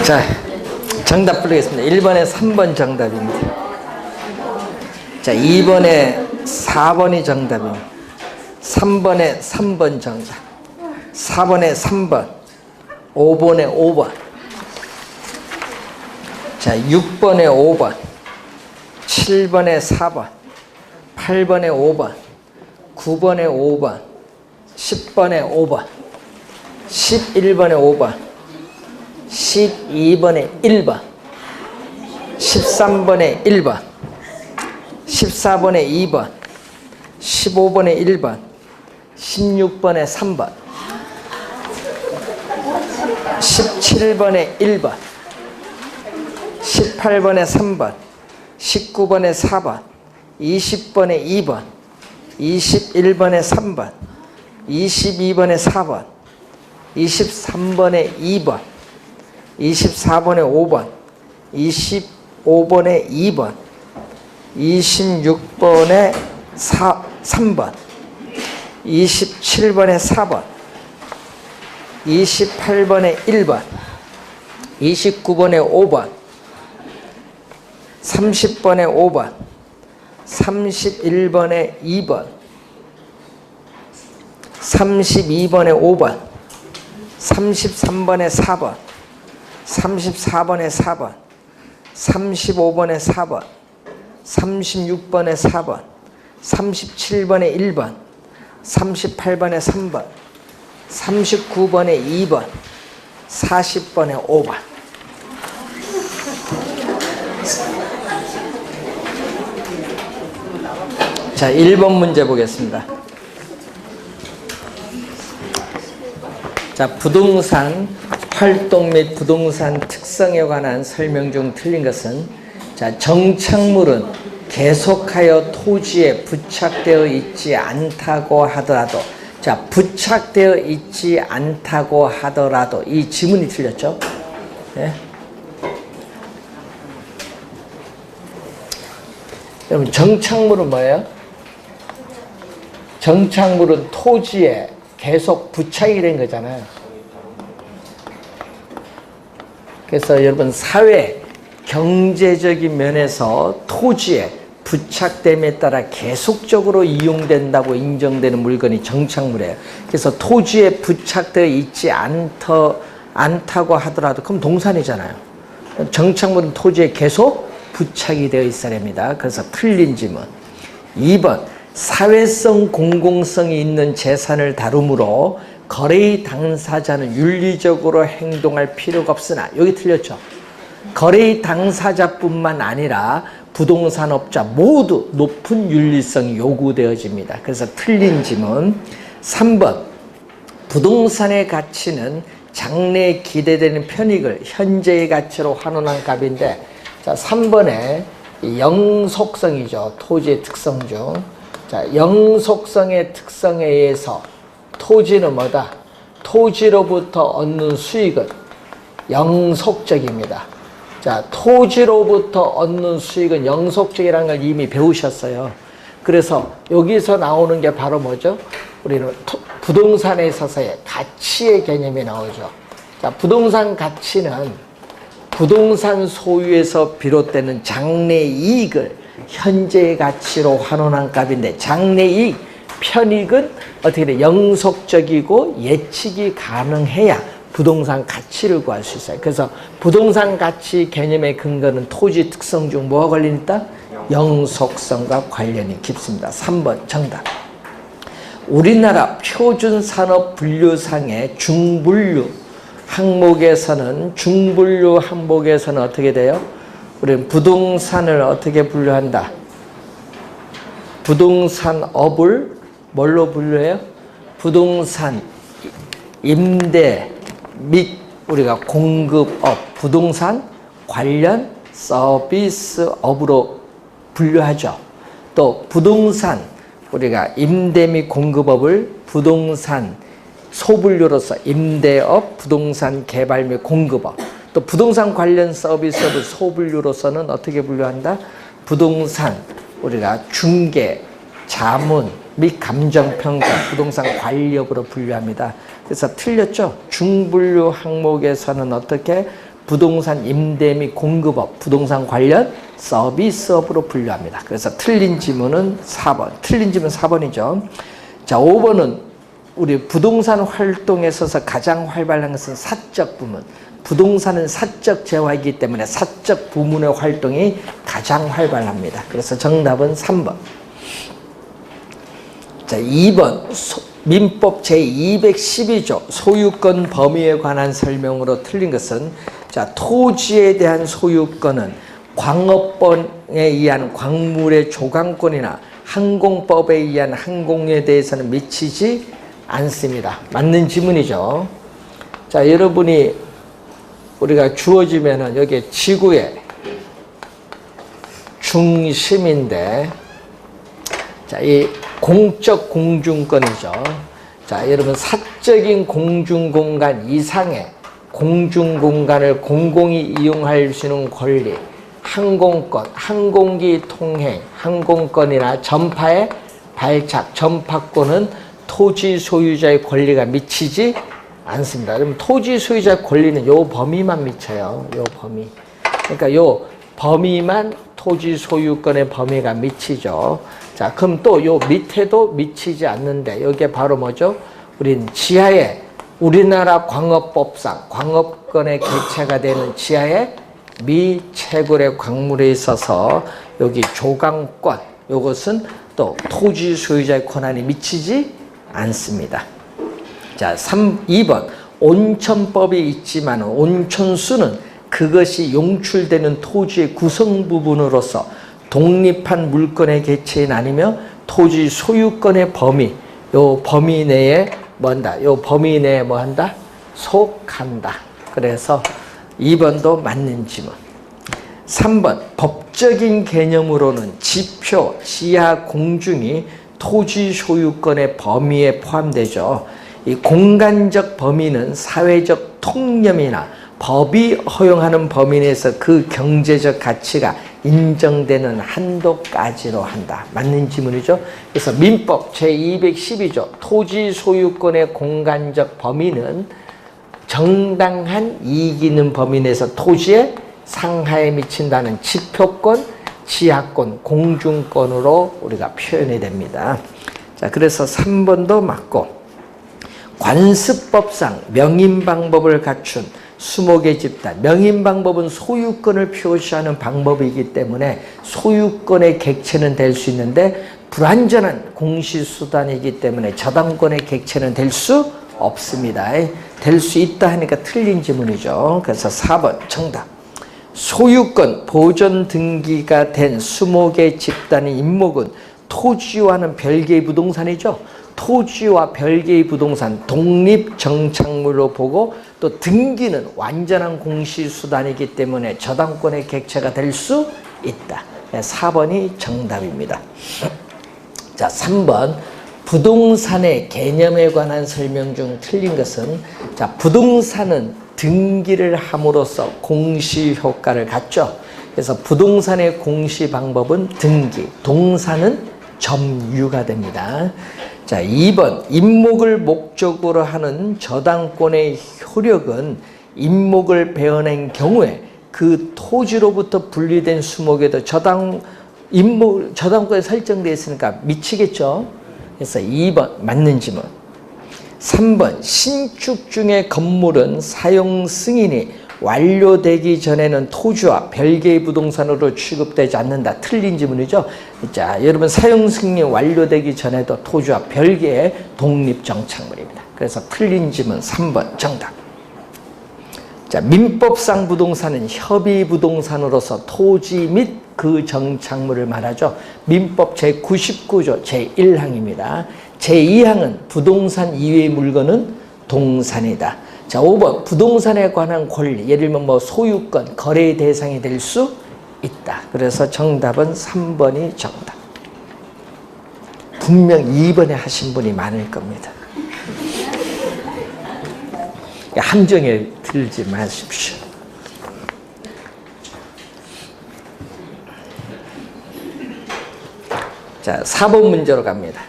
자, 정답 부르겠습니다. 1번에 3번 정답입니다. 자, 2번에 4번이 정답입니다. 3번에 3번 정답. 4번에 3번. 5번에 5번. 자, 6번에 5번. 7번에 4번. 8번에 5번. 9번에 5번. 10번에 5번. 11번에 5번. 12번에 1번, 13번에 1번, 14번에 2번, 15번에 1번, 16번에 3번, 17번에 1번, 18번에 3번, 19번에 4번, 20번에 2번, 21번에 3번, 22번에 4번, 23번에 2번, 24번에 5번, 25번에 2번, 26번에 3번, 27번에 4번, 28번에 1번, 29번에 5번, 30번에 5번, 31번에 2번, 32번에 5번, 33번에 4번, 34번에 4번, 35번에 4번, 36번에 4번, 37번에 1번, 38번에 3번, 39번에 2번, 40번에 5번. 자, 1번 문제 보겠습니다. 자, 부동산 활동 및 부동산 특성에 관한 설명 중 틀린 것은, 자, 정착물은 계속하여 토지에 부착되어 있지 않다고 하더라도, 자, 부착되어 있지 않다고 하더라도, 이 지문이 틀렸죠? 네? 여러분, 정착물은 뭐예요? 정착물은 토지에 계속 부착이 된 거잖아요. 그래서 여러분, 사회, 경제적인 면에서 토지에 부착됨에 따라 계속적으로 이용된다고 인정되는 물건이 정착물이에요. 그래서 토지에 부착되어 있지 않다고 하더라도 그럼 동산이잖아요. 정착물은 토지에 계속 부착이 되어 있어야 됩니다. 그래서 틀린 질문. 2번, 사회성 공공성이 있는 재산을 다루므로 거래의 당사자는 윤리적으로 행동할 필요가 없으나, 여기 틀렸죠. 거래의 당사자뿐만 아니라 부동산업자 모두 높은 윤리성이 요구되어집니다. 그래서 틀린 지문. 3번, 부동산의 가치는 장래에 기대되는 편익을 현재의 가치로 환원한 값인데, 자, 3번에 영속성이죠. 토지의 특성 중. 자, 영속성의 특성에 의해서 토지는 뭐다? 토지로부터 얻는 수익은 영속적입니다. 자, 토지로부터 얻는 수익은 영속적이라는 걸 이미 배우셨어요. 그래서 여기서 나오는 게 바로 뭐죠? 우리는 부동산에 있어서의 가치의 개념이 나오죠. 자, 부동산 가치는 부동산 소유에서 비롯되는 장래 이익을 현재의 가치로 환원한 값인데, 장래 이익, 편익은 어떻게 돼? 영속적이고 예측이 가능해야 부동산 가치를 구할 수 있어요. 그래서 부동산 가치 개념의 근거는 토지 특성 중 뭐가 관련이 있다? 영속성과 관련이 깊습니다. 3번 정답. 우리나라 표준산업분류상의 중분류 항목에서는 어떻게 돼요? 우리는 부동산을 어떻게 분류한다? 부동산업을 뭘로 분류해요? 부동산 임대 및 우리가 공급업, 부동산 관련 서비스업으로 분류하죠. 또 부동산 우리가 임대 및 공급업을 부동산 소분류로서 임대업, 부동산 개발 및 공급업, 또 부동산 관련 서비스업을 소분류로서는 어떻게 분류한다? 부동산 우리가 중개, 자문 및 감정평가, 부동산 관리업으로 분류합니다. 그래서 틀렸죠? 중분류 항목에서는 어떻게? 부동산 임대 및 공급업, 부동산 관련 서비스업으로 분류합니다. 그래서 틀린 지문은 4번. 틀린 지문 4번이죠. 자, 5번은 우리 부동산 활동에 있어서 가장 활발한 것은 사적 부문. 부동산은 사적 재화이기 때문에 사적 부문의 활동이 가장 활발합니다. 그래서 정답은 3번. 자, 2번. 민법 제212조 소유권 범위에 관한 설명으로 틀린 것은, 자, 토지에 대한 소유권은 광업법에 의한 광물의 조강권이나 항공법에 의한 항공에 대해서는 미치지 않습니다. 맞는 지문이죠. 자, 여러분이 우리가 주어지면은 여기 지구의 중심인데, 자, 이 공적 공중권이죠. 자, 여러분 사적인 공중공간 이상의 공중공간을 공공이 이용할 수 있는 권리, 항공권, 항공기 통행, 항공권이나 전파의 발착, 전파권은 토지 소유자의 권리가 미치지 않습니다. 그러면 토지 소유자의 권리는 요 범위만 미쳐요. 요 범위. 그러니까 요 범위만 토지 소유권의 범위가 미치죠. 자, 그럼 또 요 밑에도 미치지 않는데, 여기에 바로 뭐죠? 우린 지하에 우리나라 광업법상 광업권의 개체가 되는 지하에 미채굴의 광물에 있어서 여기 조강권, 요것은 또 토지 소유자의 권한이 미치지 않습니다. 자, 2번. 온천법이 있지만 온천수는 그것이 용출되는 토지의 구성 부분으로서 독립한 물권의 개체인 아니며 토지 소유권의 범위, 요 범위 내에 뭐한다? 요 범위 내에 뭐한다? 속한다. 그래서 2번도 맞는 지문. 3번. 법적인 개념으로는 지표, 지하 공중이 토지 소유권의 범위에 포함되죠. 이 공간적 범위는 사회적 통념이나 법이 허용하는 범위 내에서 그 경제적 가치가 인정되는 한도까지로 한다. 맞는 지문이죠. 그래서 민법 제212조 토지 소유권의 공간적 범위는 정당한 이익 있는 범위 내에서 토지의 상하에 미친다는 지표권, 지하권, 공중권으로 우리가 표현이 됩니다. 자, 그래서 3번도 맞고, 관습법상 명인 방법을 갖춘 수목의 집단. 명인 방법은 소유권을 표시하는 방법이기 때문에 소유권의 객체는 될 수 있는데 불완전한 공시수단이기 때문에 저당권의 객체는 될 수 없습니다. 될 수 있다 하니까 틀린 지문이죠. 그래서 4번 정답. 소유권 보존 등기가 된 수목의 집단의 임목은 토지와는 별개의 부동산이죠. 토지와 별개의 부동산, 독립정착물로 보고 또 등기는 완전한 공시수단이기 때문에 저당권의 객체가 될 수 있다. 4번이 정답입니다. 자, 3번. 부동산의 개념에 관한 설명 중 틀린 것은, 자, 부동산은 등기를 함으로써 공시효과를 갖죠. 그래서 부동산의 공시 방법은 등기, 동사는 점유가 됩니다. 자, 2번. 임목을 목적으로 하는 저당권의 효력은 임목을 베어낸 경우에 그 토지로부터 분리된 수목에도 저당권이 설정되어 있으니까 미치겠죠. 그래서 2번 맞는 지문. 3번. 신축 중의 건물은 사용 승인이 완료되기 전에는 토지와 별개의 부동산으로 취급되지 않는다. 틀린 지문이죠. 자, 여러분 사용 승인이 완료되기 전에도 토지와 별개의 독립정착물입니다. 그래서 틀린 지문 3번 정답. 자, 민법상 부동산은 협의부동산으로서 토지 및 그 정착물을 말하죠. 민법 제99조 제1항입니다. 제2항은 부동산 이외의 물건은 동산이다. 자, 5번. 부동산에 관한 권리, 예를 들면 뭐 소유권, 거래의 대상이 될 수 있다. 그래서 정답은 3번이 정답. 분명 2번에 하신 분이 많을 겁니다. 함정에 들지 마십시오. 자, 4번 문제로 갑니다.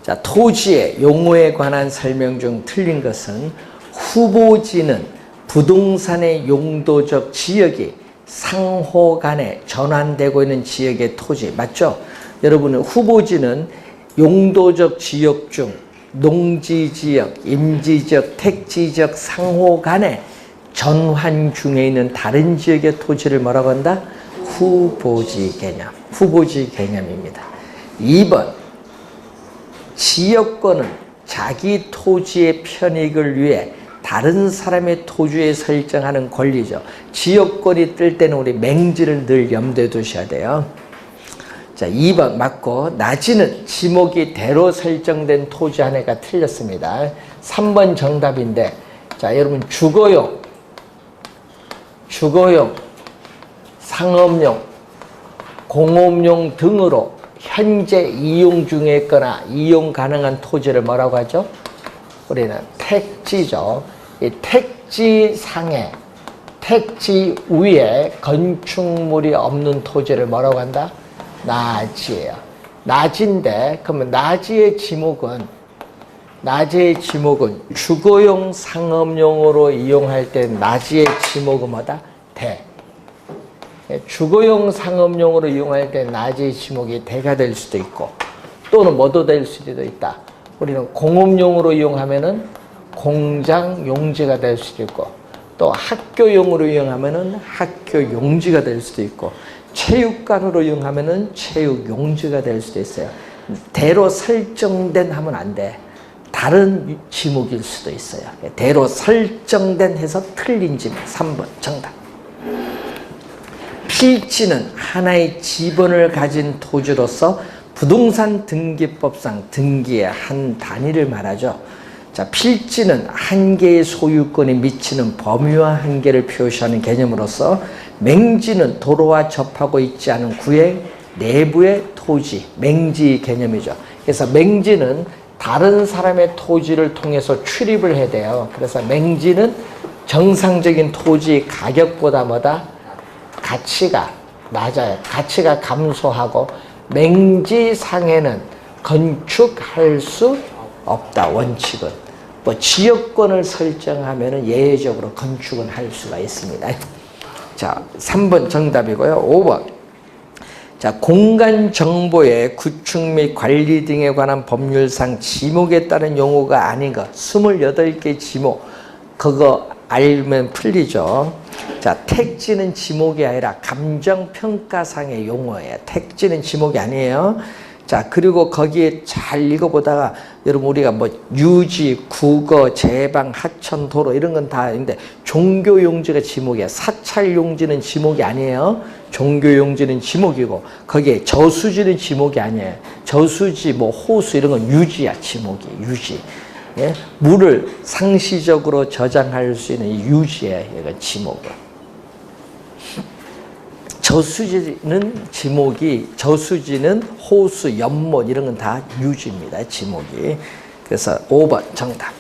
자, 토지의 용어에 관한 설명 중 틀린 것은 후보지는 부동산의 용도적 지역이 상호 간에 전환되고 있는 지역의 토지, 맞죠? 여러분은 후보지는 용도적 지역 중 농지지역, 임지지역, 택지지역 상호 간에 전환 중에 있는 다른 지역의 토지를 뭐라고 한다? 후보지 개념, 후보지 개념입니다. 2번, 지역권은 자기 토지의 편익을 위해 다른 사람의 토지에 설정하는 권리죠. 지역권이 뜰 때는 우리 맹지를 늘 염두에 두셔야 돼요. 자, 2번 맞고, 나지는 지목이 대로 설정된 토지 한 해가 틀렸습니다. 3번 정답인데, 자, 여러분 주거용, 상업용, 공업용 등으로 현재 이용 중에 있거나 이용 가능한 토지를 뭐라고 하죠? 우리는 택지죠. 이 택지 상에, 택지 위에 건축물이 없는 토지를 뭐라고 한다? 나지예요. 나지인데, 그러면 나지의 지목은 주거용, 상업용으로 이용할 때 나지의 지목은 뭐다? 대. 주거용, 상업용으로 이용할 때 나지의 지목이 대가 될 수도 있고, 또는 뭐도 될 수도 있다. 우리는 공업용으로 이용하면은 공장 용지가 될 수도 있고, 또 학교용으로 이용하면은 학교 용지가 될 수도 있고, 체육관으로 이용하면은 체육 용지가 될 수도 있어요. 대로 설정된 하면 안 돼. 다른 지목일 수도 있어요. 대로 설정된 해서 틀린 지목. 3번 정답. 필지는 하나의 지번을 가진 토지로서 부동산 등기법상 등기의 한 단위를 말하죠. 자, 필지는 한 개의 소유권이 미치는 범위와 한계를 표시하는 개념으로서 맹지는 도로와 접하고 있지 않은 구역 내부의 토지, 맹지 개념이죠. 그래서 맹지는 다른 사람의 토지를 통해서 출입을 해야 돼요. 그래서 맹지는 정상적인 토지 가격보다 뭐다? 가치가 낮아요. 가치가 감소하고 맹지상에는 건축할 수 없다. 원칙은. 뭐 지역권을 설정하면 예외적으로 건축은 할 수가 있습니다. 자, 3번 정답이고요. 5번. 자, 공간 정보의 구축 및 관리 등에 관한 법률상 지목에 따른 용어가 아닌 것. 28개 지목. 그거 알면 풀리죠. 자, 택지는 지목이 아니라 감정평가상의 용어예요. 택지는 지목이 아니에요. 자, 그리고 거기에 잘 읽어보다가 여러분 우리가 뭐 유지, 국어, 제방, 하천, 도로 이런 건 다 있는데 종교용지가 지목이야. 사찰용지는 지목이 아니에요. 종교용지는 지목이고 거기에 저수지는 지목이 아니에요. 저수지, 뭐 호수 이런 건 유지야. 지목이 유지. 예? 물을 상시적으로 저장할 수 있는 유지예요. 이건 지목은. 저수지는 지목이, 저수지는 호수, 연못 이런 건 다 유지입니다. 지목이. 그래서 5번 정답.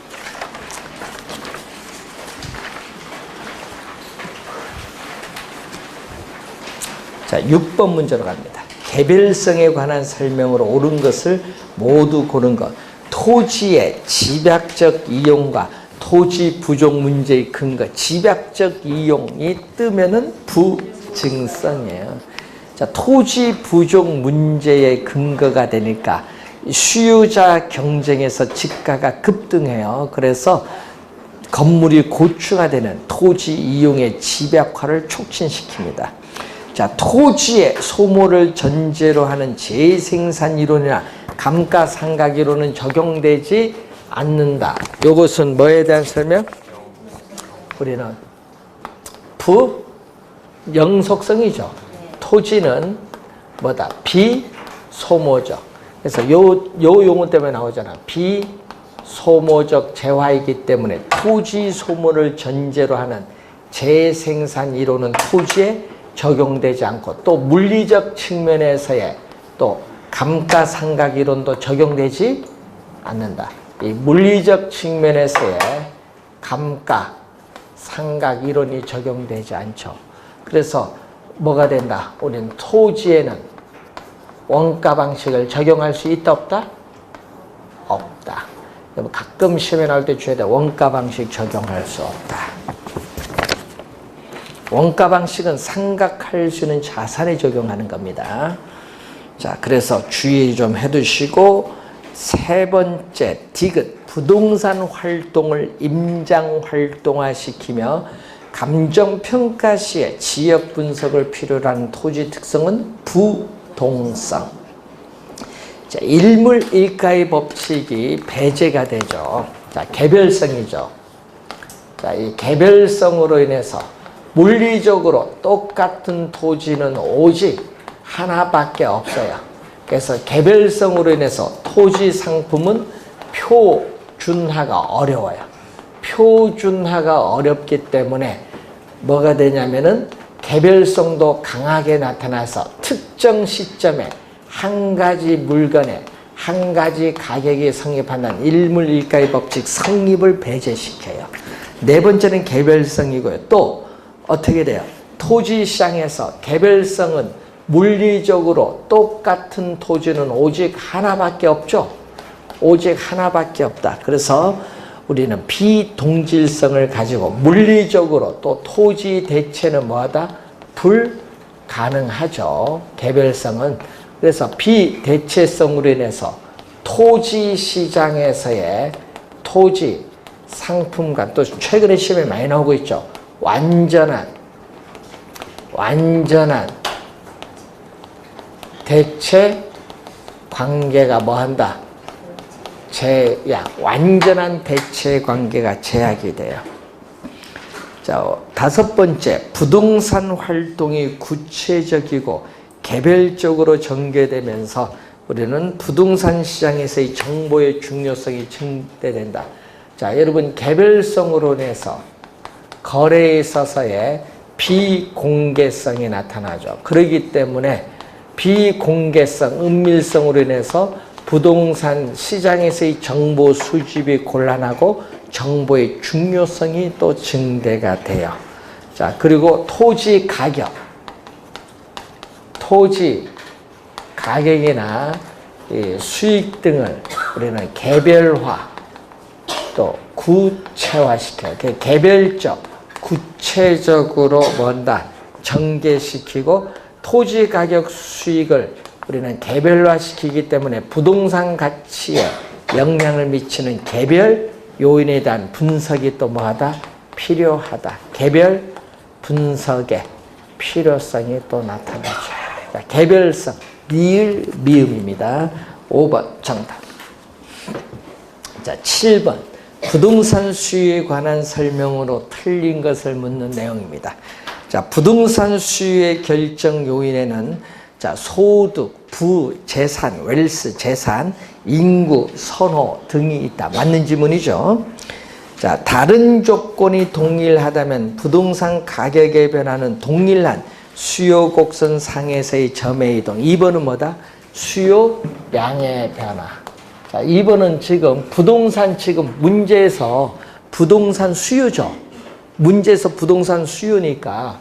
자, 6번 문제로 갑니다. 개별성에 관한 설명으로 옳은 것을 모두 고른 것. 토지의 집약적 이용과 토지 부족 문제의 근거. 집약적 이용이 뜨면은 부증성이에요. 자, 토지 부족 문제의 근거가 되니까 수요자 경쟁에서 지가가 급등해요. 그래서 건물이 고추화되는 토지 이용의 집약화를 촉진시킵니다. 자, 토지의 소모를 전제로 하는 재생산 이론이나 감가상각 이론은 적용되지 않는다. 이것은 뭐에 대한 설명? 우리는 영속성이죠. 토지는 뭐다? 비소모적. 그래서 요 용어 때문에 나오잖아. 비소모적 재화이기 때문에 토지 소모를 전제로 하는 재생산 이론은 토지에 적용되지 않고 또 물리적 측면에서의 또 감가상각 이론도 적용되지 않는다. 이 물리적 측면에서의 감가상각 이론이 적용되지 않죠. 그래서 뭐가 된다? 우리는 토지에는 원가 방식을 적용할 수 있다 없다? 없다. 가끔 시험에 나올 때 줘야 돼. 원가 방식 적용할 수 없다. 원가 방식은 상각할 수 있는 자산에 적용하는 겁니다. 자, 그래서 주의 좀 해두시고, 세 번째, 디귿. 부동산 활동을 임장 활동화시키며 감정평가 시에 지역 분석을 필요로 하는 토지 특성은 부동성. 자, 일물 일가의 법칙이 배제가 되죠. 자, 개별성이죠. 자, 이 개별성으로 인해서 물리적으로 똑같은 토지는 오직 하나밖에 없어요. 그래서 개별성으로 인해서 토지 상품은 표준화가 어려워요. 표준화가 어렵기 때문에 뭐가 되냐면은 개별성도 강하게 나타나서 특정 시점에 한 가지 물건에 한 가지 가격이 성립한다는 일물일가의 법칙 성립을 배제시켜요. 네 번째는 개별성이고요. 또 어떻게 돼요? 토지 시장에서 개별성은 물리적으로 똑같은 토지는 오직 하나밖에 없죠. 오직 하나밖에 없다. 그래서 우리는 비동질성을 가지고 물리적으로 또 토지 대체는 뭐하다? 불가능하죠. 개별성은. 그래서 비대체성으로 인해서 토지 시장에서의 토지 상품과 또 최근에 시험에 많이 나오고 있죠. 완전한 대체 관계가 뭐한다? 제약. 완전한 대체 관계가 제약이 돼요. 자, 다섯 번째, 부동산 활동이 구체적이고 개별적으로 전개되면서 우리는 부동산 시장에서의 정보의 중요성이 증대된다. 자, 여러분, 개별성으로 인해서 거래에 있어서의 비공개성이 나타나죠. 그렇기 때문에 비공개성, 은밀성으로 인해서 부동산 시장에서의 정보 수집이 곤란하고 정보의 중요성이 또 증대가 돼요. 자, 그리고 토지 가격이나 수익 등을 우리는 개별화 또 구체화시켜요. 개별적, 구체적으로 뭔다 전개시키고 토지 가격 수익을 우리는 개별화시키기 때문에 부동산 가치에 영향을 미치는 개별 요인에 대한 분석이 또 뭐하다? 필요하다. 개별 분석의 필요성이 또 나타나죠. 자, 개별성, 리을, 미음입니다. 5번 정답. 자, 7번. 부동산 수요에 관한 설명으로 틀린 것을 묻는 내용입니다. 자, 부동산 수요의 결정 요인에는 자, 소득, 부, 재산, 웰스, 재산, 인구, 선호 등이 있다. 맞는 지문이죠. 자, 다른 조건이 동일하다면 부동산 가격의 변화는 동일한 수요 곡선 상에서의 점의 이동. 2번은 뭐다? 수요량의 변화. 자, 2번은 지금 부동산 지금 문제에서 부동산 수요죠. 문제에서 부동산 수요니까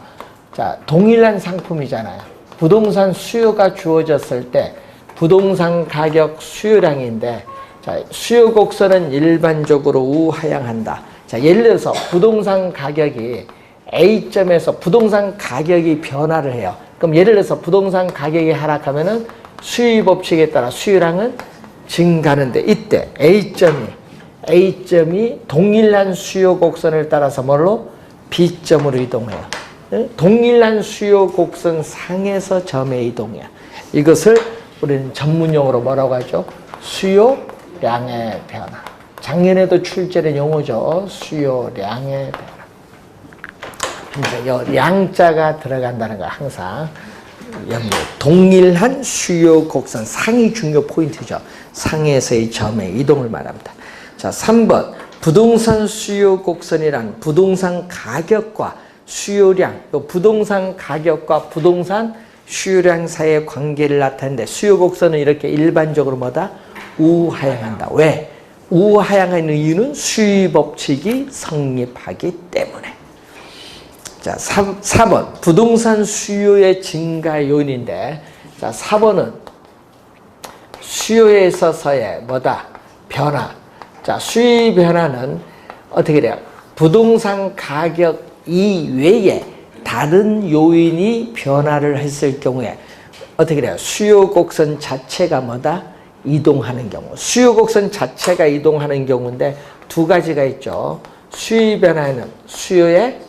자, 동일한 상품이잖아요. 부동산 수요가 주어졌을 때 부동산 가격 수요량인데 자, 수요 곡선은 일반적으로 우하향한다. 자, 예를 들어서 부동산 가격이 A점에서 부동산 가격이 변화를 해요. 그럼 예를 들어서 부동산 가격이 하락하면은 수요 법칙에 따라 수요량은 증가하는데 이때 A점이 동일한 수요 곡선을 따라서 뭘로? B점으로 이동해요. 동일한 수요 곡선 상에서 점의 이동이야. 이것을 우리는 전문용어로 뭐라고 하죠? 수요량의 변화. 작년에도 출제된 용어죠. 수요량의 변화. 양자가 들어간다는 거 항상 동일한 수요 곡선 상이 중요 포인트죠. 상에서의 점의 이동을 말합니다. 자, 3번 부동산 수요 곡선이란 부동산 가격과 수요량, 또 부동산 가격과 부동산 수요량 사이의 관계를 나타내는데 수요 곡선은 이렇게 일반적으로 뭐다? 우하향한다. 왜? 우하향하는 이유는 수요 법칙이 성립하기 때문에. 자, 4번 부동산 수요의 증가 요인인데 자, 4번은 수요에 있어서의 뭐다? 변화. 자, 수요 변화는 어떻게 돼요? 부동산 가격 이외에 다른 요인이 변화를 했을 경우에 어떻게 돼요? 수요 곡선 자체가 뭐다? 이동하는 경우. 수요 곡선 자체가 이동하는 경우인데 두 가지가 있죠. 수요 변화에는 수요의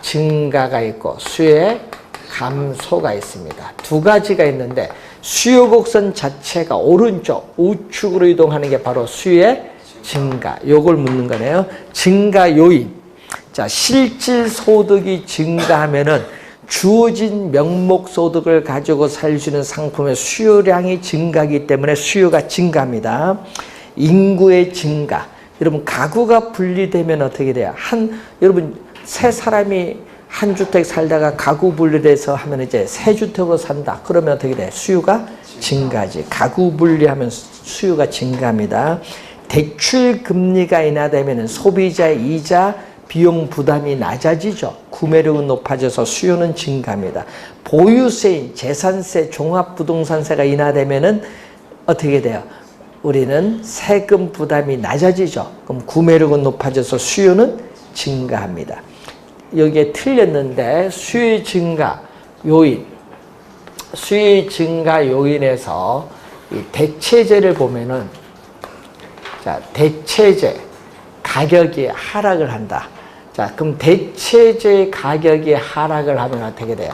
증가가 있고 수요의 감소가 있습니다. 두 가지가 있는데 수요 곡선 자체가 오른쪽 우측으로 이동하는 게 바로 수요의 증가. 요걸 묻는 거네요. 증가 요인. 자, 실질 소득이 증가하면은 주어진 명목 소득을 가지고 살 수 있는 상품의 수요량이 증가하기 때문에 수요가 증가합니다. 인구의 증가. 여러분 가구가 분리되면 어떻게 돼요? 여러분 세 사람이 한 주택 살다가 가구 분리돼서 하면 이제 세 주택으로 산다. 그러면 어떻게 돼? 수요가 증가하지. 가구 분리하면 수요가 증가합니다. 대출 금리가 인하되면 소비자의 이자 비용 부담이 낮아지죠. 구매력은 높아져서 수요는 증가합니다. 보유세인 재산세, 종합부동산세가 인하되면은 어떻게 돼요? 우리는 세금 부담이 낮아지죠. 그럼 구매력은 높아져서 수요는 증가합니다. 여기에 틀렸는데 수요 증가 요인, 수요 증가 요인에서 이 대체제를 보면은 자, 대체제 가격이 하락을 한다. 자, 그럼 대체제 가격이 하락을 하면 어떻게 돼요?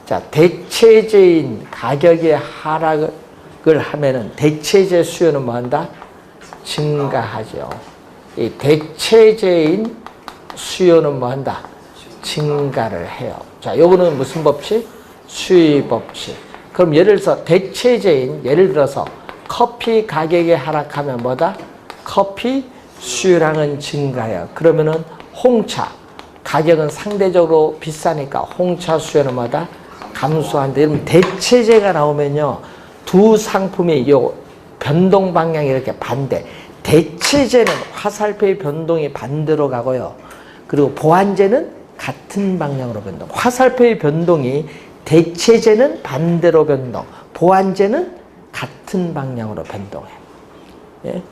자, 대체제인 가격이 하락을 하면은 대체제 수요는 뭐 한다? 증가하죠. 이 대체제인 수요는 뭐 한다? 증가를 해요. 자, 요거는 무슨 법칙? 수의 법칙. 그럼 예를 들어서 대체제인, 예를 들어서 커피 가격이 하락하면 뭐다? 커피 수요량은 증가해요. 그러면은 홍차 가격은 상대적으로 비싸니까 홍차 수요는 뭐다? 감소한다. 이러면 대체제가 나오면요, 두 상품의 요 변동 방향이 이렇게 반대. 대체제는 화살표의 변동이 반대로 가고요. 그리고 보완제는 같은 방향으로 변동. 화살표의 변동이 대체제는 반대로 변동, 보완제는 같은 방향으로 변동해요. 예?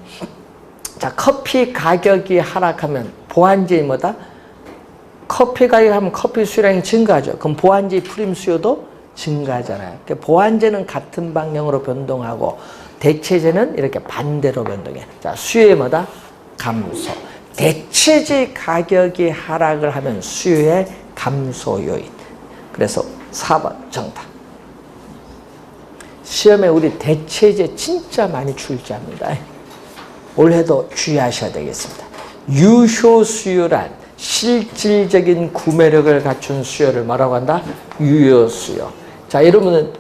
자, 커피 가격이 하락하면 보완제이 뭐다? 커피 가격이 하면 커피 수량이 증가하죠. 그럼 보완제의 프림 수요도 증가하잖아요. 그러니까 보완제는 같은 방향으로 변동하고 대체제는 이렇게 반대로 변동해. 자, 수요의 뭐다? 감소. 대체제 가격이 하락을 하면 수요의 감소 요인. 그래서 4번 정답. 시험에 우리 대체제 진짜 많이 출제합니다. 올해도 주의하셔야 되겠습니다. 유효 수요란 실질적인 구매력을 갖춘 수요를 뭐라고 한다? 유효 수요. 자, 여러분은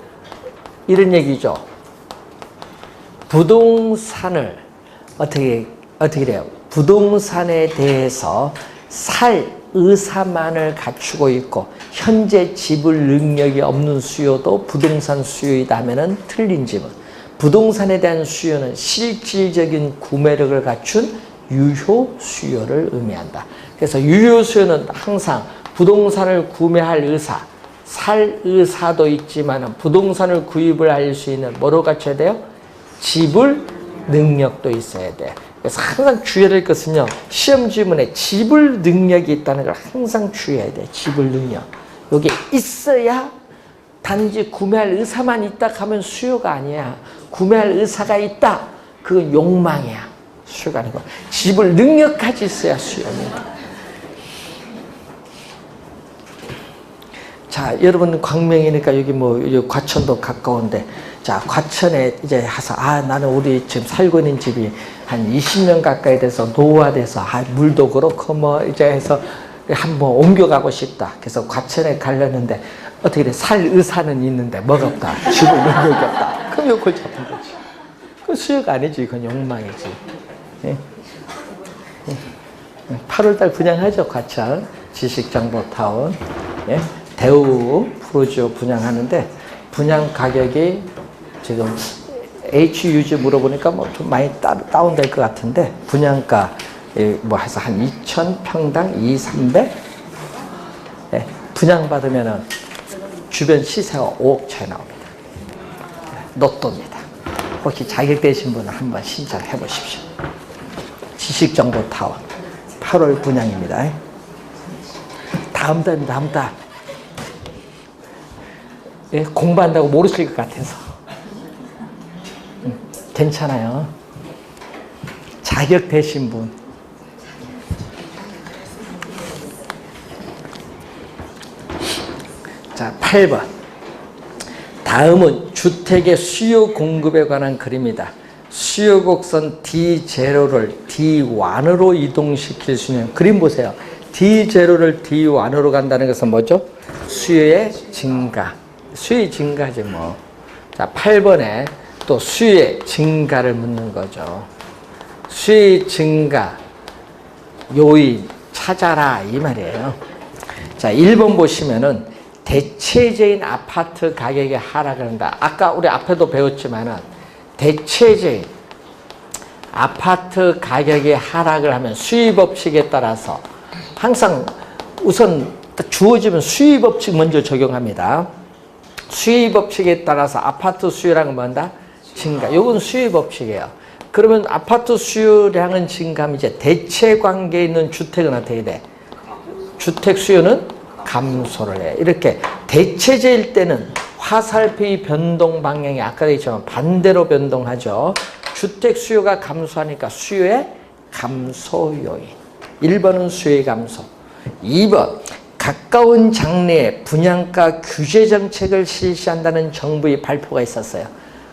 이런 얘기죠. 부동산을 어떻게 돼요? 부동산에 대해서 살 의사만을 갖추고 있고 현재 지불 능력이 없는 수요도 부동산 수요이다 하면은 틀린 질문. 부동산에 대한 수요는 실질적인 구매력을 갖춘 유효 수요를 의미한다. 그래서 유효 수요는 항상 부동산을 구매할 의사, 살 의사도 있지만 부동산을 구입을 할 수 있는 뭐로 갖춰야 돼요? 지불 능력도 있어야 돼. 그래서 항상 주의해야 될 것은요, 시험 지문에 지불 능력이 있다는 걸 항상 주의해야 돼. 지불 능력. 여기 있어야 단지 구매할 의사만 있다 하면 수요가 아니야. 구매할 의사가 있다, 그건 욕망이야. 수요가 아니고 지불 능력까지 있어야 수요입니다. 자, 여러분 광명이니까 여기 뭐 여기 과천도 가까운데, 자, 과천에 이제 가서 나는 우리 지금 살고 있는 집이 한 20년 가까이 돼서 노화돼서 물도 그렇고 뭐 이제 해서 한번 옮겨가고 싶다. 그래서 과천에 가려는데 어떻게 돼? 살 의사는 있는데 뭐가 없다. 지불 능력이 없다. 그럼 이걸 잡은 거지. 그 수요가 아니지. 그건 욕망이지. 예? 8월달 분양하죠. 과천 지식정보타운. 예? 대우 프로지오 분양하는데 분양 가격이 지금 HUG 물어보니까 뭐 좀 많이 다운될 것 같은데 분양가 뭐 해서 한 2,000평당 200-300? 네, 분양받으면은 주변 시세가 5억 차이 나옵니다. 로또입니다. 혹시 자격되신 분은 한번 신청해 보십시오. 지식정보타운 8월 분양입니다. 다음 달. 예, 공부한다고 모르실 것 같아서. 괜찮아요. 자격 되신 분. 자, 8번. 다음은 주택의 수요 공급에 관한 그림이다. 수요 곡선 D0를 D1으로 이동시킬 수 있는 그림 보세요. D0를 D1으로 간다는 것은 뭐죠? 수요의 증가. 수요의 증가지 뭐. 자, 8번에 또 수요의 증가를 묻는 거죠. 수요의 증가 요인 찾아라 이 말이에요. 자, 1번 보시면은 대체적인 아파트 가격의 하락을 한다. 아까 우리 앞에도 배웠지만은 대체적인 아파트 가격의 하락을 하면 수요법칙에 따라서 항상 우선 주어지면 수요법칙 먼저 적용합니다. 수요법칙에 따라서 아파트 수요량은 뭔다? 증가. 이건 수요법칙이에요. 그러면 아파트 수요량은 증가하면 이제 대체 관계에 있는 주택은 어떻게 돼? 주택 수요는 감소를 해. 이렇게 대체제일 때는 화살표의 변동 방향이 아까 얘기했지만 반대로 변동하죠. 주택 수요가 감소하니까 수요의 감소 요인. 1번은 수요의 감소. 2번 가까운 장래에 분양가 규제 정책을 실시한다는 정부의 발표가 있었어요.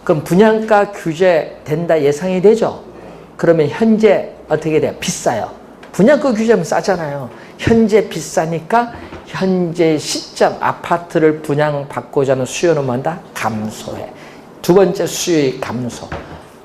그럼 분양가 규제 된다 예상이 되죠? 그러면 현재 어떻게 돼요? 비싸요. 분양가 규제하면 싸잖아요. 현재 비싸니까 현재 시점 아파트를 분양받고자 하는 수요는 뭔다? 감소해. 두 번째 수요의 감소.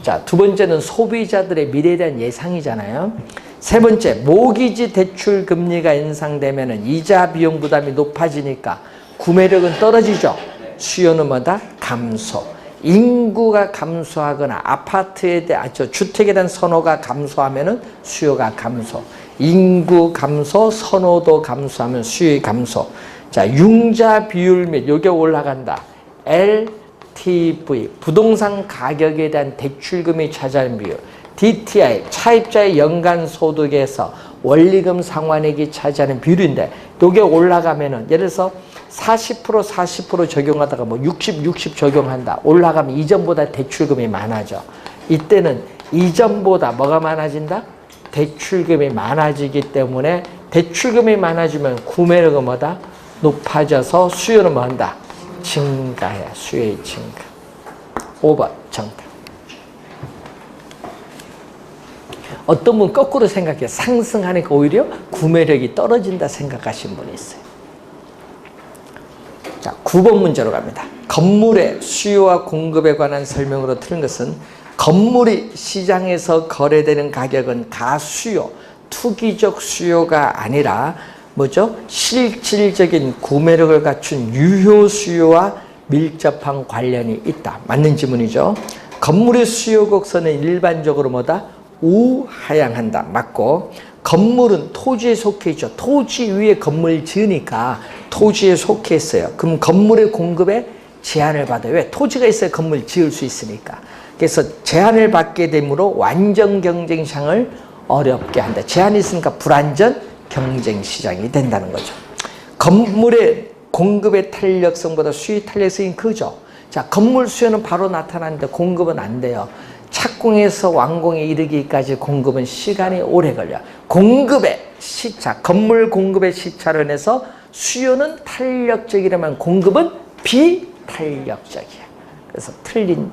자, 두 번째는 소비자들의 미래에 대한 예상이잖아요. 세 번째, 모기지 대출 금리가 인상되면 이자 비용 부담이 높아지니까 구매력은 떨어지죠. 수요는 뭐다? 감소. 인구가 감소하거나 아파트에 대한 주택에 대한 선호가 감소하면은 수요가 감소. 인구 감소, 선호도 감소하면 수요의 감소. 자, 융자 비율 및 요게 올라간다. LTV 부동산 가격에 대한 대출금이 차지하는 비율. DTI 차입자의 연간 소득에서 원리금 상환액이 차지하는 비율인데 요게 올라가면은 예를 들어서 40% 적용하다가 뭐 60 적용한다. 올라가면 이전보다 대출금이 많아져. 이때는 이전보다 뭐가 많아진다? 대출금이 많아지기 때문에 대출금이 많아지면 구매력은 뭐다? 높아져서 수요는 뭐한다? 증가해. 수요의 증가. 5번 정답. 어떤 분 거꾸로 생각해. 상승하니까 오히려 구매력이 떨어진다 생각하시는 분이 있어요. 자, 9번 문제로 갑니다. 건물의 수요와 공급에 관한 설명으로 틀린 것은 건물이 시장에서 거래되는 가격은 가수요, 투기적 수요가 아니라 뭐죠? 실질적인 구매력을 갖춘 유효 수요와 밀접한 관련이 있다. 맞는 지문이죠. 건물의 수요 곡선은 일반적으로 뭐다? 우하향한다. 맞고, 건물은 토지에 속해 있죠. 토지 위에 건물을 지으니까 토지에 속해 있어요. 그럼 건물의 공급에 제한을 받아요. 왜? 토지가 있어야 건물을 지을 수 있으니까. 그래서 제한을 받게 되므로 완전 경쟁 시장을 어렵게 한다. 제한이 있으니까 불완전 경쟁 시장이 된다는 거죠. 건물의 공급의 탄력성보다 수요 탄력성이 크죠. 자, 건물 수요는 바로 나타나는데 공급은 안 돼요. 착공해서 완공에 이르기까지 공급은 시간이 오래 걸려요. 공급의 시차, 건물 공급의 시차로 인해서 수요는 탄력적이라면 공급은 비탄력적이야. 그래서 틀린,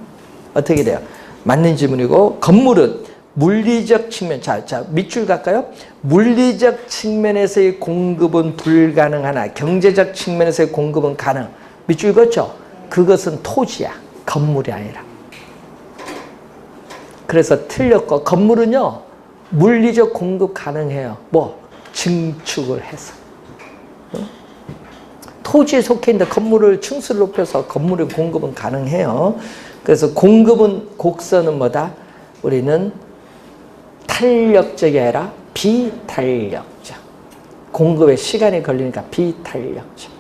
어떻게 돼요? 맞는 지문이고, 건물은 물리적 측면, 자, 밑줄 갈까요? 물리적 측면에서의 공급은 불가능하나 경제적 측면에서의 공급은 가능. 밑줄 걷죠? 그것은 토지야. 건물이 아니라. 그래서 틀렸고, 건물은요, 물리적 공급 가능해요. 뭐? 증축을 해서. 토지에 속해 있는데 건물을 층수를 높여서 건물의 공급은 가능해요. 그래서 공급은, 곡선은 뭐다? 우리는 탄력적이 아니라 비탄력적. 공급에 시간이 걸리니까 비탄력적.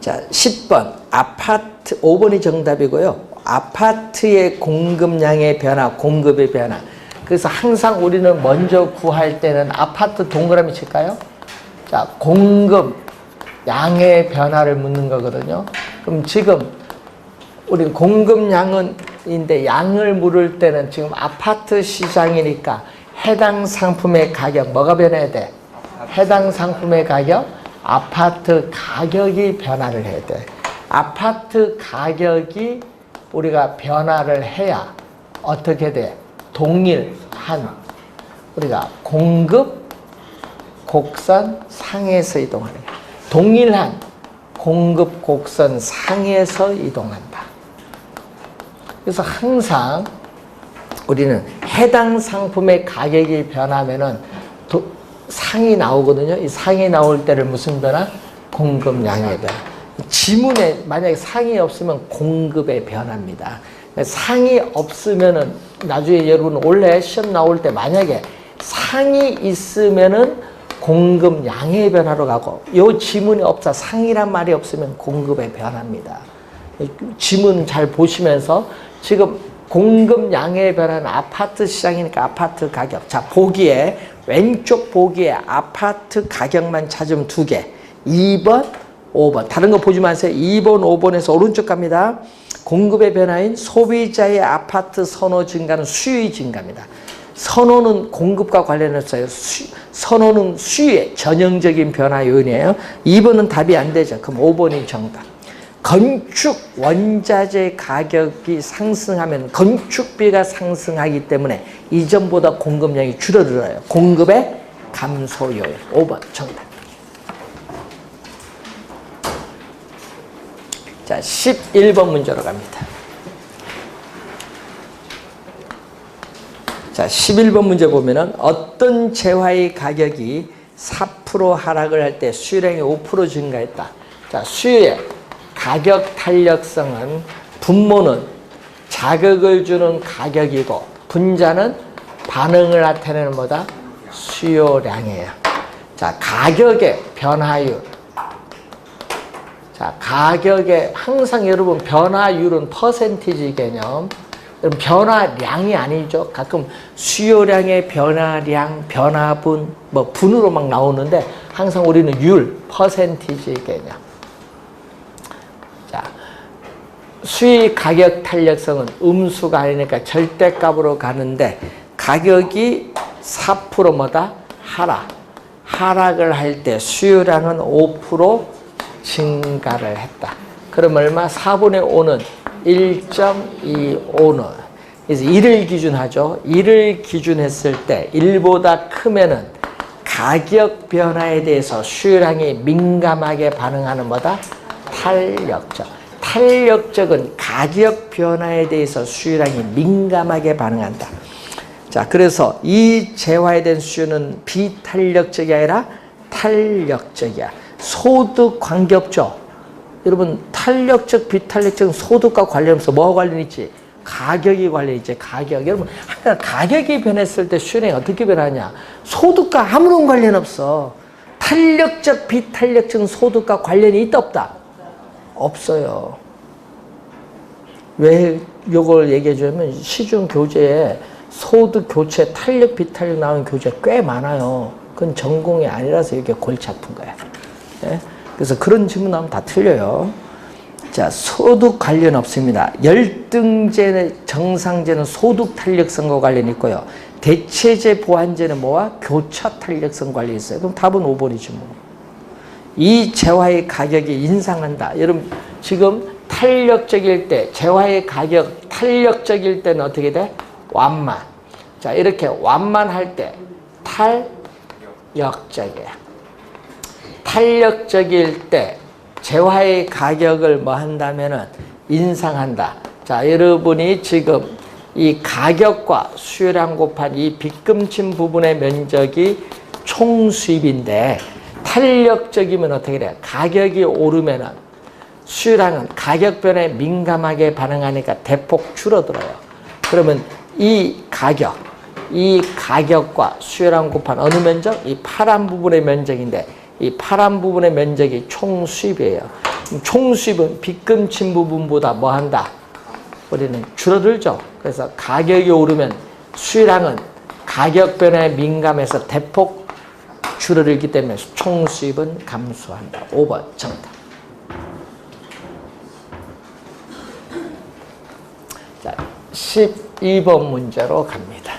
자, 10번. 아파트, 5번이 정답이고요. 아파트의 공급량의 변화, 공급의 변화. 그래서 항상 우리는 먼저 구할 때는 아파트 동그라미 칠까요? 자, 공급, 양의 변화를 묻는 거거든요. 그럼 지금 우리 공급량은인데 양을 물을 때는 지금 아파트 시장이니까 해당 상품의 가격 뭐가 변해야 돼? 해당 상품의 가격, 아파트 가격이 변화를 해야 돼. 아파트 가격이 우리가 변화를 해야 어떻게 돼? 동일한 우리가 공급, 곡선, 상에서 이동하는 거야. 동일한 공급, 곡선, 상에서 이동한다. 그래서 항상 우리는 해당 상품의 가격이 변하면은 상이 나오거든요. 이 상이 나올 때를 무슨 변화? 공급량의 변화. 지문에 만약에 상이 없으면 공급의 변화입니다. 상이 없으면은 나중에 여러분 원래 시험 나올 때 만약에 상이 있으면은 공급량의 변화로 가고 요 지문이 없어 상이란 말이 없으면 공급의 변화입니다. 지문 잘 보시면서 지금 공급량의 변화는 아파트 시장이니까 아파트 가격. 자, 보기에 왼쪽 보기에 아파트 가격만 찾으면 2개. 2번, 5번. 다른 거 보지 마세요. 2번, 5번에서 오른쪽 갑니다. 공급의 변화인 소비자의 아파트 선호 증가는 수요의 증가입니다. 선호는 공급과 관련했어요. 선호는 수요의 전형적인 변화 요인이에요. 2번은 답이 안 되죠. 그럼 5번이 정답. 건축 원자재 가격이 상승하면 건축비가 상승하기 때문에 이전보다 공급량이 줄어들어요. 공급의 감소 요인. 5번 정답. 자, 11번 문제로 갑니다. 자, 11번 문제 보면은 어떤 재화의 가격이 4% 하락을 할 때 수요량이 5% 증가했다. 자, 수요의 가격 탄력성은 분모는 자극을 주는 가격이고 분자는 반응을 나타내는 뭐다? 수요량이에요. 자, 가격의 변화율. 자, 가격의 항상 여러분 변화율은 퍼센티지 개념. 여러분 변화량이 아니죠. 가끔 수요량의 변화량, 변화분, 뭐 분으로 막 나오는데 항상 우리는 율, 퍼센티지 개념. 자, 수의 가격 탄력성은 음수가 아니니까 절대값으로 가는데 가격이 4% 뭐다? 하락을 할 때 수요량은 5% 증가를 했다. 그럼 얼마? 4분의 5는 1.25는 그래서 1을 기준하죠. 1을 기준했을 때 1보다 크면은 가격 변화에 대해서 수요량이 민감하게 반응하는 뭐다? 탄력적. 탄력적은 가격 변화에 대해서 수요량이 민감하게 반응한다. 자, 그래서 이 재화에 대한 수요는 비탄력적이 아니라 탄력적이야. 소득 관계없죠. 여러분 탄력적, 비탄력적 소득과 관련해서 뭐가 관련 있지? 가격이 관련 있지. 가격. 여러분 가격이 변했을 때 수요량이 어떻게 변하냐? 소득과 아무런 관련 없어. 탄력적, 비탄력적 소득과 관련이 있다 없다? 없어요. 왜 이걸 얘기해 주냐면 시중 교재에 소득 교체, 탄력, 비탄력 나오는 교재 꽤 많아요. 그건 전공이 아니라서 이렇게 골치 아픈 거야. 네? 그래서 그런 질문 나오면 다 틀려요. 자, 소득 관련 없습니다. 열등제, 정상제는 소득 탄력성과 관련이 있고요. 대체제, 보완제는 뭐와? 교차 탄력성 관련이 있어요. 그럼 답은 5번이지 뭐. 이 재화의 가격이 인상한다. 여러분 지금 탄력적일 때, 재화의 가격 탄력적일 때는 어떻게 돼? 완만. 자, 이렇게 완만할 때 탄력적이야. 탄력적일 때 재화의 가격을 뭐 한다면은 인상한다. 자, 여러분이 지금 이 가격과 수요량 곱한 이 빗금친 부분의 면적이 총 수입인데 탄력적이면 어떻게 돼요? 가격이 오르면은 수요량은 가격 변화에 민감하게 반응하니까 대폭 줄어들어요. 그러면 이 가격과 수요량 곱한 어느 면적? 이 파란 부분의 면적인데 이 파란 부분의 면적이 총 수입이에요. 총 수입은 빗금친 부분보다 뭐 한다? 우리는 줄어들죠. 그래서 가격이 오르면 수요량은 가격 변화에 민감해서 대폭 줄어들기 때문에 총 수입은 감소한다. 5번 정답. 자, 12번 문제로 갑니다.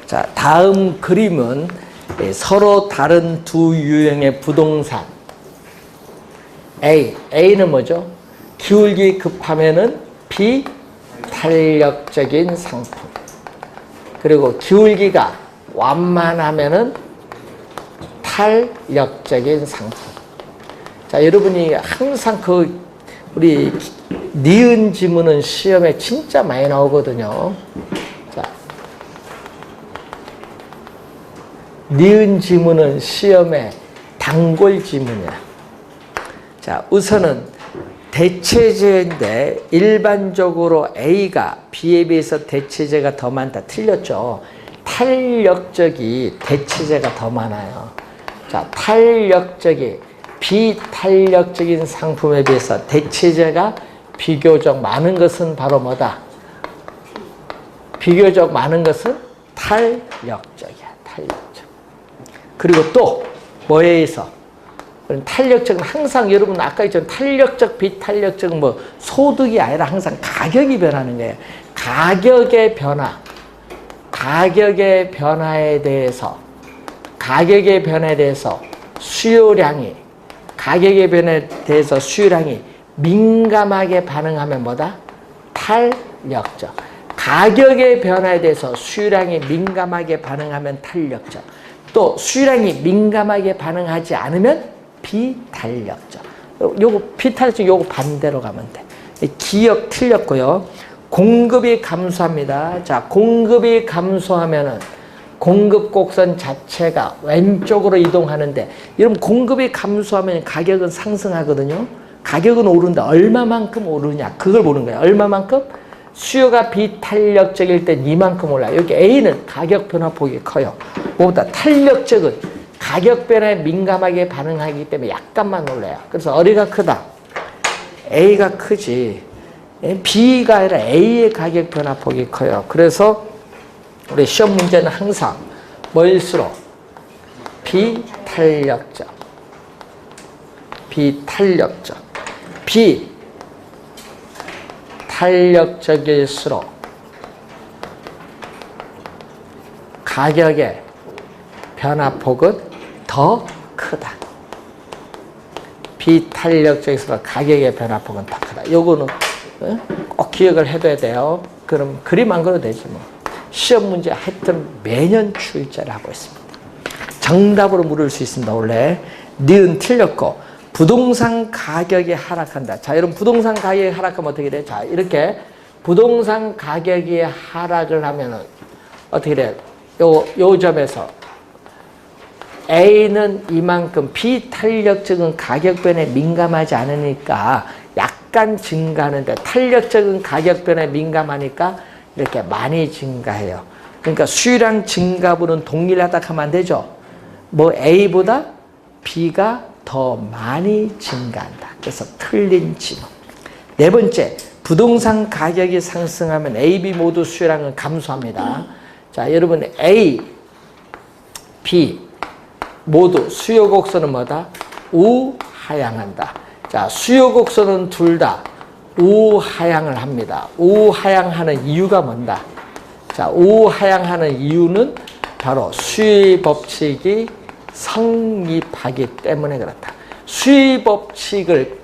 자, 다음 그림은 서로 다른 두 유형의 부동산. A는 뭐죠? 기울기 급하면은 비탄력적인 상품. 그리고 기울기가 완만하면은 탄력적인 상품. 자, 여러분이 항상 우리 니은 지문은 시험에 진짜 많이 나오거든요. 자, 니은 지문은 시험에 단골 지문이야. 자, 우선은 대체제인데 일반적으로 A가 B에 비해서 대체제가 더 많다. 틀렸죠. 탄력적이 대체제가 더 많아요. 자, 탄력적이 비탄력적인 상품에 비해서 대체제가 비교적 많은 것은 바로 뭐다? 비교적 많은 것은 탄력적이야. 탄력적. 그리고 또 뭐에 의해서? 탄력적은 항상 여러분 아까 있던 탄력적, 비탄력적 뭐 소득이 아니라 항상 가격이 변하는 거예요. 가격의 변화에 대해서 수요량이 민감하게 반응하면 뭐다? 탄력적. 가격의 변화에 대해서 수요량이 민감하게 반응하면 탄력적. 또 수요량이 민감하게 반응하지 않으면 비탄력적. 요거 반대로 가면 돼. 기억 틀렸고요. 공급이 감소합니다. 자, 공급이 감소하면은 공급 곡선 자체가 왼쪽으로 이동하는데, 여러분 공급이 감소하면 가격은 상승하거든요. 가격은 오른다. 얼마만큼 오르냐? 그걸 보는 거예요. 얼마만큼? 수요가 비탄력적일 때 이만큼 올라요. 여기 A는 가격 변화폭이 커요. 뭐보다 탄력적은 가격 변화에 민감하게 반응하기 때문에 약간만 올라요. 그래서 어리가 크다. A가 크지. B가 아니라 A의 가격 변화폭이 커요. 그래서 우리 시험 문제는 항상 뭐일수록 비탄력적. 비탄력적일수록 가격의 변화폭은 더 크다. 비탄력적일수록 가격의 변화폭은 더 크다. 요거는 꼭 기억을 해둬야 돼요. 그럼 그림 안 그려도 되지 뭐. 시험 문제 하여튼 매년 출제를 하고 있습니다. 정답으로 물을 수 있습니다. 원래 니은 틀렸고 부동산 가격이 하락한다. 자, 여러분 부동산 가격이 하락하면 어떻게 돼? 자, 이렇게 부동산 가격이 하락을 하면은 어떻게 돼? 요 점에서 A는 이만큼 비탄력적인 가격 변화에 민감하지 않으니까 약간 증가하는데 탄력적인 가격 변화에 민감하니까 이렇게 많이 증가해요. 그러니까 수요량 증가분은 동일하다 하면 안 되죠. 뭐 A보다 B가 더 많이 증가한다. 그래서 틀린 지문. 네 번째, 부동산 가격이 상승하면 A, B 모두 수요량은 감소합니다. 자, 여러분 A, B 모두 수요 곡선은 뭐다? 우하향한다. 자, 수요 곡선은 둘 다 우하향을 합니다. 우하향하는 이유가 뭔가? 자, 우하향하는 이유는 바로 수의 법칙이 성립하기 때문에 그렇다. 수의 법칙을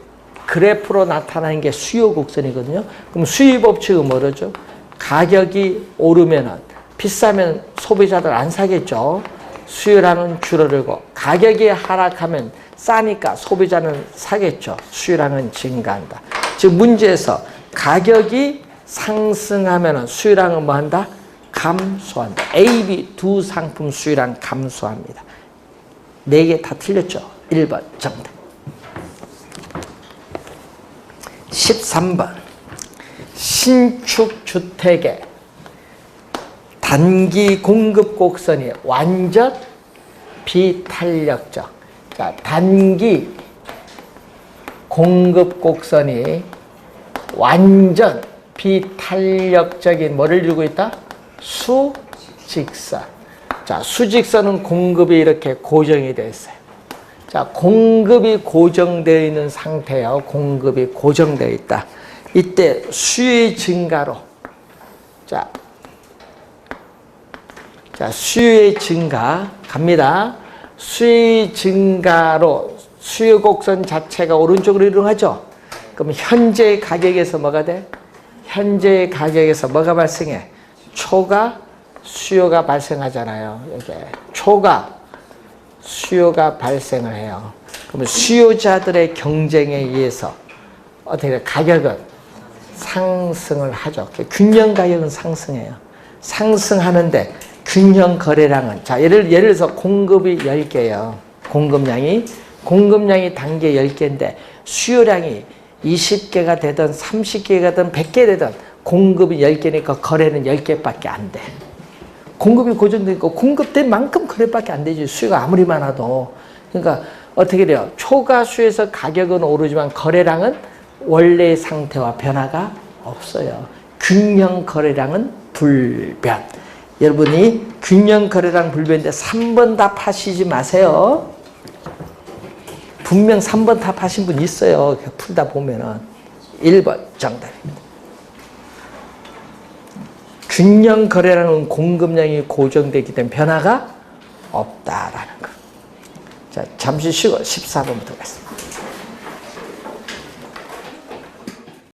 그래프로 나타나는 게 수요 곡선이거든요. 그럼 수의 법칙은 뭐죠? 가격이 오르면은 비싸면 소비자들 안 사겠죠. 수요량은 줄어들고 가격이 하락하면 싸니까 소비자는 사겠죠. 수요량은 증가한다. 즉 문제에서 가격이 상승하면 수요량은 뭐한다? 감소한다. A, B 두 상품 수요량 감소합니다. 4개 다 틀렸죠? 1번 정답. 13번 신축 주택의 단기 공급 곡선이 완전 비탄력적. 자, 단기 공급 곡선이 완전 비탄력적인 뭐를 주고 있다? 수직선. 자, 수직선은 공급이 이렇게 고정이 되어 있어요. 자, 공급이 고정되어 있는 상태예요. 공급이 고정되어 있다. 이때 수의 증가로 자, 수의 증가 갑니다. 수의 증가로 수요 곡선 자체가 오른쪽으로 이동하죠. 그럼 현재 가격에서 뭐가 돼? 현재 가격에서 뭐가 발생해? 초과 수요가 발생하잖아요. 여기 초과 수요가 발생을 해요. 그러면 수요자들의 경쟁에 의해서 어떻게 돼? 가격은 상승을 하죠. 균형 가격은 상승해요. 상승하는데 균형 거래량은 자, 예를 들어서 공급이 10개예요. 공급량이 단계 10개인데 수요량이 20개가 되든 30개가 되든 100개 되든 공급이 10개니까 거래는 10개밖에 안 돼. 공급이 고정되니까 공급된 만큼 거래밖에 안 되지. 수요가 아무리 많아도. 그러니까 어떻게 돼요? 초과 수요에서 가격은 오르지만 거래량은 원래 상태와 변화가 없어요. 균형 거래량은 불변. 여러분이 균형 거래량 불변인데 3번 답하시지 마세요. 분명 3번 답하신 분 있어요. 풀다 보면은 1번 정답입니다. 균형 거래량은 공급량이 고정되기 때문에 변화가 없다라는 거. 자, 잠시 쉬고 14번부터 가겠습니다.